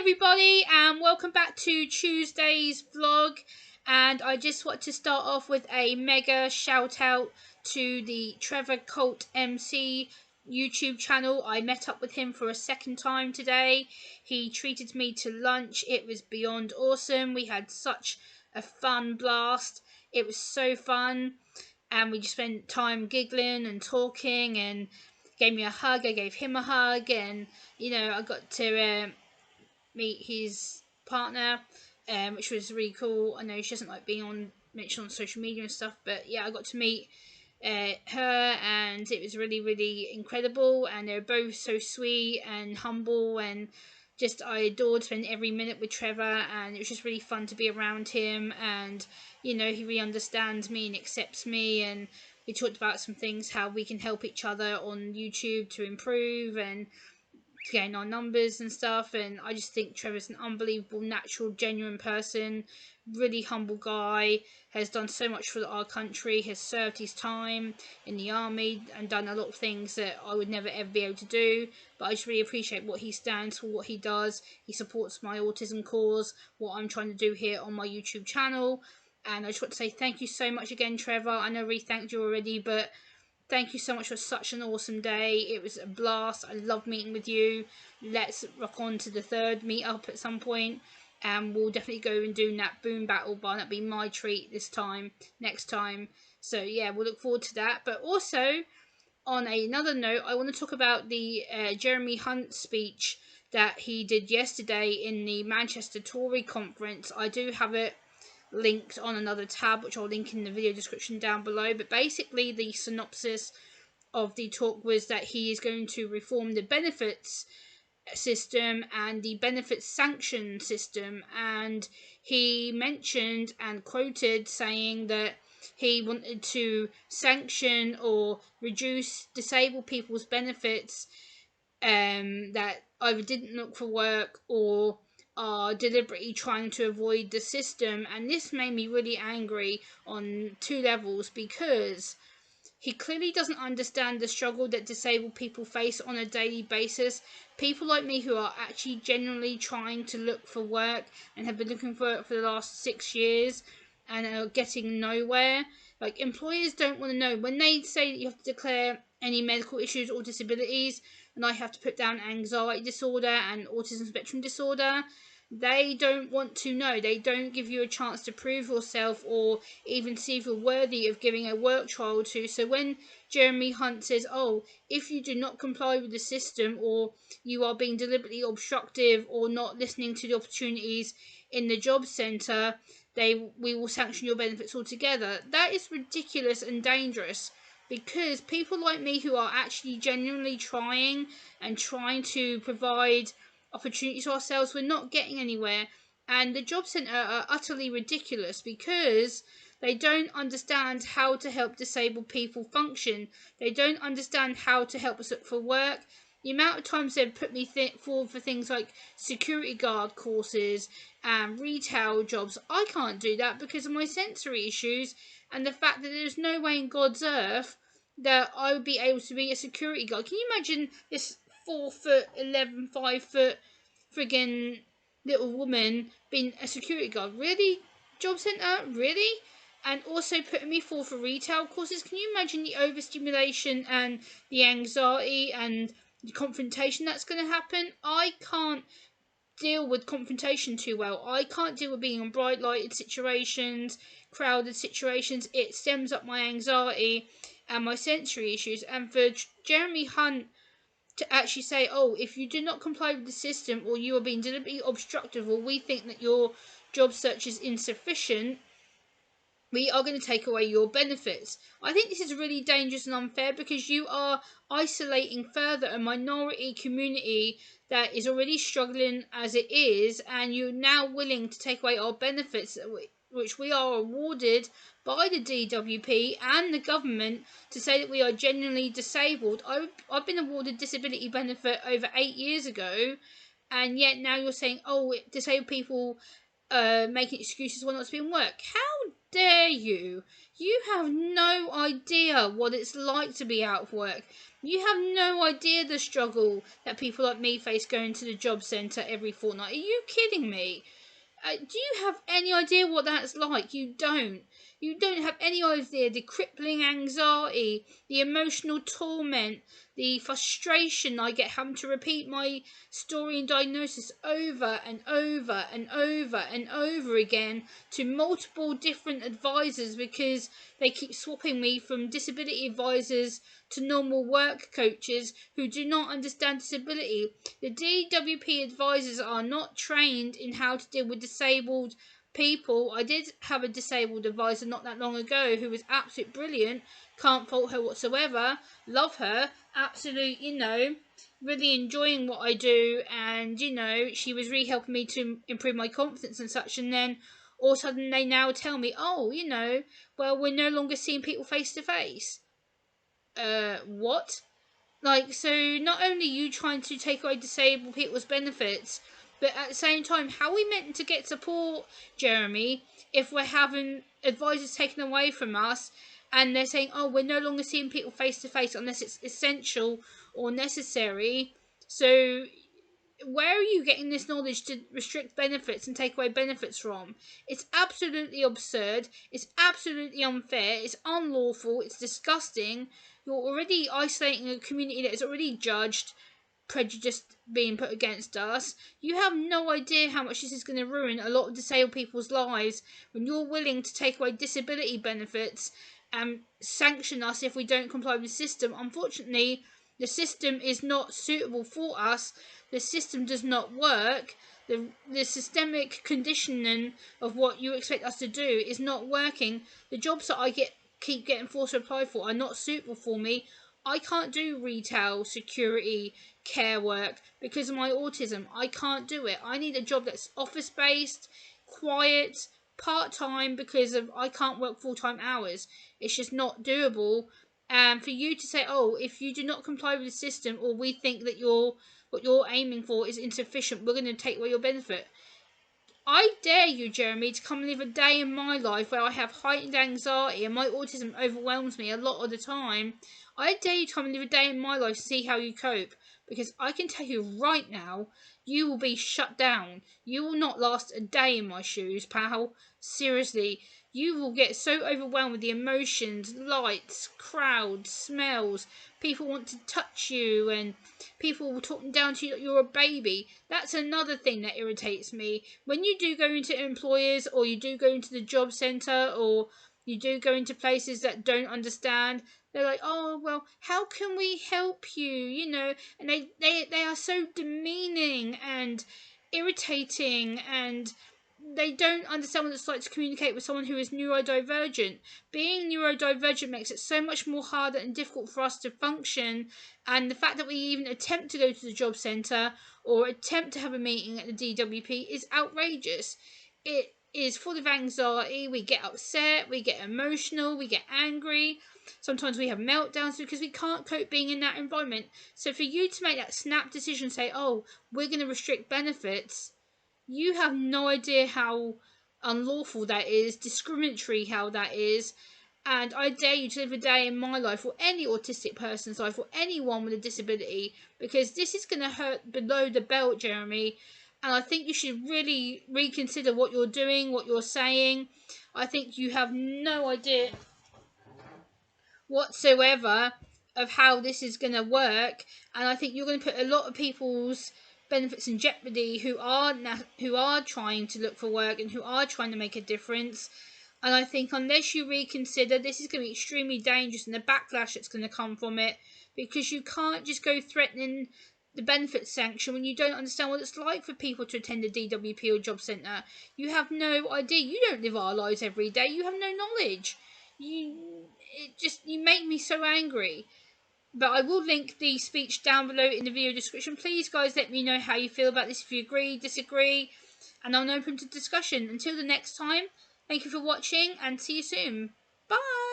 everybody, and welcome back to Tuesday's vlog. And I just want to start off with a mega shout out to the Trevor Colt MC YouTube channel. I met up with him for a second time today. He treated me to lunch. It was beyond awesome. We had such a fun blast. It was so fun, and we just spent time giggling and talking, and gave me a hug. I gave him a hug, and I got to meet his partner, which was really cool. I know she doesn't like being mentioned on social media and stuff, but yeah, I got to meet her, and it was really, really incredible. And they were both so sweet and humble, and just I adored spending every minute with Trevor, and it was just really fun to be around him. And he really understands me and accepts me, and we talked about some things, how we can help each other on YouTube to improve and getting our numbers and stuff. And I just think Trevor's an unbelievable, natural, genuine person, really humble guy, has done so much for our country, has served his time in the army and done a lot of things that I would never ever be able to do. But I just really appreciate what he stands for, what he does. He supports my autism cause, what I'm trying to do here on my YouTube channel. And I just want to say thank you so much again, Trevor. I know I really thanked you already, but thank you so much for such an awesome day. It was a blast. I love meeting with you. Let's rock on to the third meetup at some point, and we'll definitely go and do that boom battle bar. That'll be my treat next time. So yeah, we'll look forward to that. But also, on another note, I want to talk about the Jeremy Hunt speech that he did yesterday in the Manchester Tory conference. I do have it linked on another tab, which I'll link in the video description down below. But basically, the synopsis of the talk was that he is going to reform the benefits system and the benefits sanction system. And he mentioned and quoted saying that he wanted to sanction or reduce disabled people's benefits that either didn't look for work or are deliberately trying to avoid the system. And this made me really angry on two levels, because he clearly doesn't understand the struggle that disabled people face on a daily basis. People like me who are actually genuinely trying to look for work and have been looking for it for the last 6 years and are getting nowhere. Like, employers don't want to know. When they say that you have to declare any medical issues or disabilities, and I have to put down anxiety disorder and autism spectrum disorder, they don't want to know. They don't give you a chance to prove yourself or even see if you're worthy of giving a work trial to. So when Jeremy Hunt says, oh, if you do not comply with the system, or you are being deliberately obstructive or not listening to the opportunities in the job centre, we will sanction your benefits altogether. That is ridiculous and dangerous, because people like me who are actually genuinely trying to provide opportunities to ourselves, we're not getting anywhere. And the job centre are utterly ridiculous, because they don't understand how to help disabled people function. They don't understand how to help us look for work. The amount of times they've put me forward for things like security guard courses and retail jobs, I can't do that because of my sensory issues, and the fact that there's no way in God's earth that I would be able to be a security guard. Can you imagine this 4'11", 5 foot friggin' little woman being a security guard? Really? Job centre? Really? And also putting me forward for retail courses. Can you imagine the overstimulation and the anxiety and the confrontation that's going to happen? I can't deal with confrontation too well. I can't deal with being in bright lighted situations, crowded situations. It stems up my anxiety and my sensory issues. And for Jeremy Hunt to actually say, oh, if you do not comply with the system, or you are being deliberately obstructive, or we think that your job search is insufficient, we are going to take away your benefits. I think this is really dangerous and unfair, because you are isolating further a minority community that is already struggling as it is, and you're now willing to take away our benefits, which we are awarded by the DWP and the government to say that we are genuinely disabled. I've been awarded disability benefit over 8 years ago, and yet now you're saying, oh, disabled people making excuses why not to be in work. How dare you? You have no idea what it's like to be out of work. You have no idea the struggle that people like me face going to the job centre every fortnight. Are you kidding me? Do you have any idea what that's like? You don't. You don't have any idea the crippling anxiety, the emotional torment, the frustration I get having to repeat my story and diagnosis over and over and over and over again to multiple different advisors because they keep swapping me from disability advisors to normal work coaches who do not understand disability. The DWP advisors are not trained in how to deal with disabled people. I did have a disabled advisor not that long ago who was absolutely brilliant. Can't fault her whatsoever. Love her. Absolute, really enjoying what I do, and she was really helping me to improve my confidence and such. And then all of a sudden they now tell me, oh, well, we're no longer seeing people face to face. What? Like, so not only you trying to take away disabled people's benefits, but at the same time, how are we meant to get support, Jeremy, if we're having advisors taken away from us and they're saying, oh, we're no longer seeing people face to face unless it's essential or necessary? So where are you getting this knowledge to restrict benefits and take away benefits from? It's absolutely absurd. It's absolutely unfair. It's unlawful. It's disgusting. You're already isolating a community that is already judged, prejudiced, being put against us. You have no idea how much this is going to ruin a lot of disabled people's lives when you're willing to take away disability benefits and sanction us if we don't comply with the system. Unfortunately, the system is not suitable for us. The system does not work. The systemic conditioning of what you expect us to do is not working. The jobs that I keep getting forced to apply for are not suitable for me. I can't do retail, security, care work because of my autism. I can't do it. I need a job that's office based, quiet, part-time because of I can't work full-time hours. It's just not doable. And for you to say, oh, if you do not comply with the system, or we think that what you're aiming for is insufficient, we're going to take away your benefit. I dare you, Jeremy, to come and live a day in my life where I have heightened anxiety and my autism overwhelms me a lot of the time. I dare you to come and live a day in my life to see how you cope. Because I can tell you right now, you will be shut down. You will not last a day in my shoes, pal. Seriously, you will get so overwhelmed with the emotions, lights, crowds, smells. People want to touch you and people will talk down to you like you're a baby. That's another thing that irritates me. When you do go into employers or you do go into the job centre or you do go into places that don't understand, they're like, oh, well, how can we help you? And they are so demeaning and irritating, and they don't understand what it's like to communicate with someone who is neurodivergent. Being neurodivergent makes it so much more harder and difficult for us to function, and the fact that we even attempt to go to the job centre or attempt to have a meeting at the DWP is outrageous. It is full of anxiety. We get upset, we get emotional, we get angry. Sometimes we have meltdowns because we can't cope being in that environment. So for you to make that snap decision, say, oh, we're going to restrict benefits, you have no idea how unlawful that is, discriminatory how that is. And I dare you to live a day in my life, or any autistic person's life, or anyone with a disability, because this is going to hurt below the belt, Jeremy. And I think you should really reconsider what you're doing, what you're saying. I think you have no idea whatsoever of how this is going to work, and I think you're going to put a lot of people's benefits in jeopardy who are trying to look for work and who are trying to make a difference. And I think unless you reconsider, this is going to be extremely dangerous, and the backlash that's going to come from it, because you can't just go threatening the benefits sanction when you don't understand what it's like for people to attend a DWP or job centre. You have no idea. You don't live our lives every day. You have no knowledge. You make me so angry. But I will link the speech down below in the video description. Please, guys, let me know how you feel about this, if you agree, disagree, and I'm open to discussion. Until the next time, thank you for watching, and see you soon. Bye!